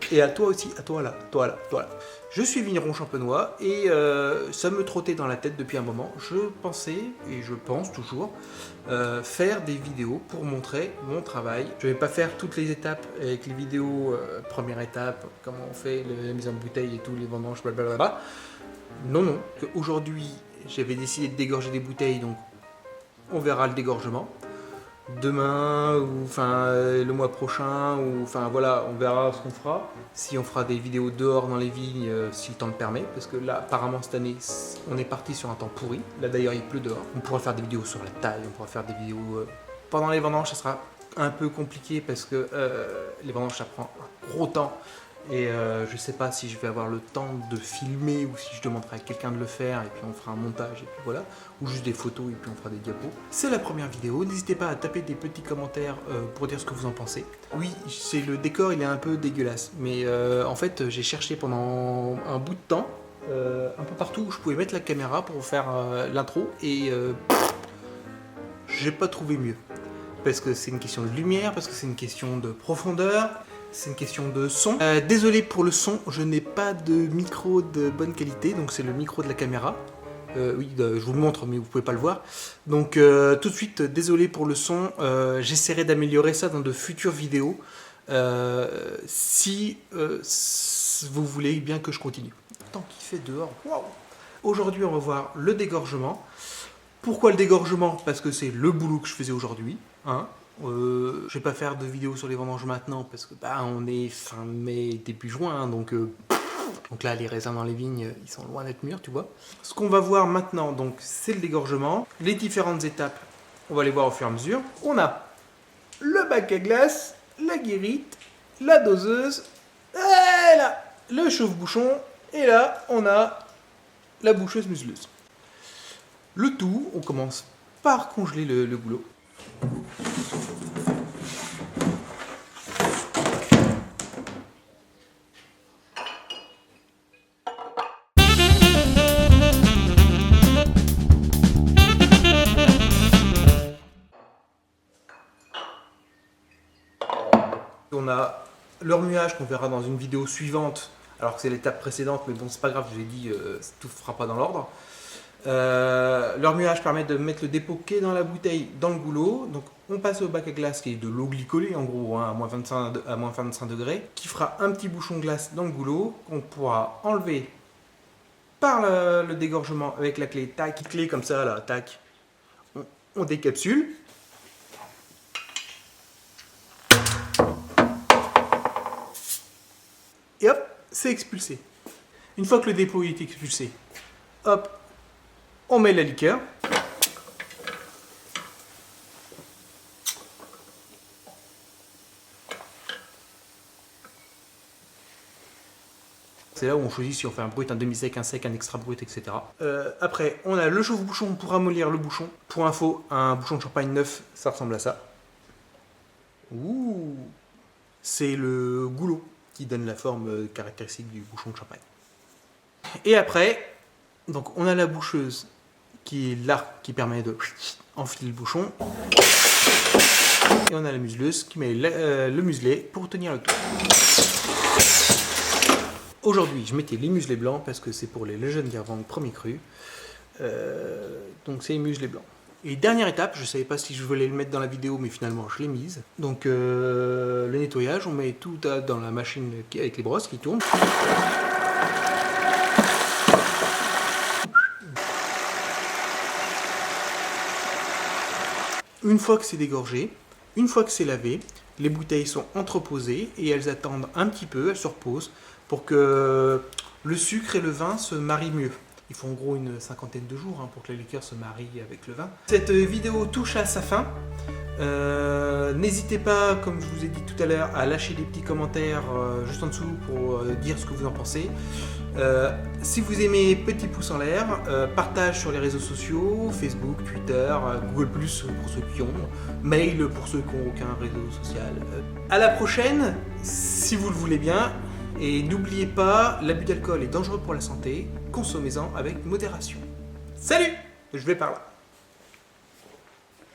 Et à toi aussi, à toi là, toi là, toi là. Je suis vigneron champenois et ça me trottait dans la tête depuis un moment. Je pensais, et je pense toujours, faire des vidéos pour montrer mon travail. Je vais pas faire toutes les étapes avec les vidéos, première étape, comment on fait la mise en bouteille et tout, les vendanges, blablabla. Non, non, aujourd'hui j'avais décidé de dégorger des bouteilles, donc on verra le dégorgement. Demain, ou le mois prochain, ou voilà, on verra ce qu'on fera. Si on fera des vidéos dehors dans les vignes, si le temps le permet, parce que là, apparemment cette année, on est parti sur un temps pourri. Là d'ailleurs, il pleut dehors. On pourra faire des vidéos sur la taille, on pourra faire des vidéos pendant les vendanges. Ça sera un peu compliqué parce que les vendanges, ça prend un gros temps. Et je sais pas si je vais avoir le temps de filmer ou si je demanderai à quelqu'un de le faire et puis on fera un montage et puis voilà, ou juste des photos et puis on fera des diapos. C'est la première vidéo, n'hésitez pas à taper des petits commentaires pour dire ce que vous en pensez. Oui, c'est le décor, il est un peu dégueulasse, mais en fait j'ai cherché pendant un bout de temps, un peu partout où je pouvais mettre la caméra pour faire l'intro et j'ai pas trouvé mieux. Parce que c'est une question de lumière, parce que c'est une question de profondeur. C'est une question de son. Désolé pour le son, je n'ai pas de micro de bonne qualité, donc c'est le micro de la caméra. Oui, je vous le montre, mais vous pouvez pas le voir. Donc tout de suite, désolé pour le son. J'essaierai d'améliorer ça dans de futures vidéos. Si vous voulez bien que je continue. Tant qu'il fait dehors, waouh! Aujourd'hui, on va voir le dégorgement. Pourquoi le dégorgement? Parce que c'est le boulot que je faisais aujourd'hui. Hein. Je vais pas faire de vidéo sur les vendanges maintenant parce que on est fin mai, début juin, donc là les raisins dans les vignes ils sont loin d'être mûrs, tu vois. Ce qu'on va voir maintenant, donc c'est le dégorgement. Les différentes étapes, on va les voir au fur et à mesure. On a le bac à glace, la guérite, la doseuse, et là le chauffe-bouchon, et là on a la boucheuse museleuse. Le tout, on commence par congeler le goulot. On a le remuage qu'on verra dans une vidéo suivante, alors que c'est l'étape précédente, mais bon c'est pas grave, je vous ai dit, tout ne fera pas dans l'ordre. Le remuage permet de mettre le dépôt qui est dans la bouteille dans le goulot. Donc on passe au bac à glace qui est de l'eau glycolée en gros, hein, à moins 25 degrés, qui fera un petit bouchon de glace dans le goulot qu'on pourra enlever par le dégorgement avec la clé. Tac, clé comme ça là, tac. On décapsule. Et hop, c'est expulsé. Une fois que le dépôt est expulsé, hop, on met la liqueur. C'est là où on choisit si on fait un brut, un demi-sec, un sec, un extra brut, etc. Après, on a le chauffe-bouchon pour ramollir le bouchon. Pour info, un bouchon de champagne neuf, ça ressemble à ça. Ouh, c'est le goulot qui donne la forme caractéristique du bouchon de champagne. Et après, donc on a la boucheuse qui est là, qui permet de enfiler le bouchon. Et on a la museleuse qui met le muselet pour tenir le tout. Aujourd'hui, je mettais les muselets blancs parce que c'est pour les jeunes garvangs premier cru. Donc c'est les muselets blancs. Et dernière étape, je ne savais pas si je voulais le mettre dans la vidéo, mais finalement je l'ai mise. Donc le nettoyage, on met tout dans la machine avec les brosses qui tournent. Une fois que c'est dégorgé, une fois que c'est lavé, les bouteilles sont entreposées et elles attendent un petit peu, elles se reposent pour que le sucre et le vin se marient mieux. Il faut en gros une cinquantaine de jours pour que la liqueur se marie avec le vin. Cette vidéo touche à sa fin. N'hésitez pas, comme je vous ai dit tout à l'heure, à lâcher des petits commentaires juste en dessous pour dire ce que vous en pensez. Si vous aimez, petit pouce en l'air, partage sur les réseaux sociaux, Facebook, Twitter, Google+, pour ceux qui ont, mail pour ceux qui n'ont aucun réseau social. À la prochaine, si vous le voulez bien, et n'oubliez pas, l'abus d'alcool est dangereux pour la santé, consommez-en avec modération. Salut! Je vais par là.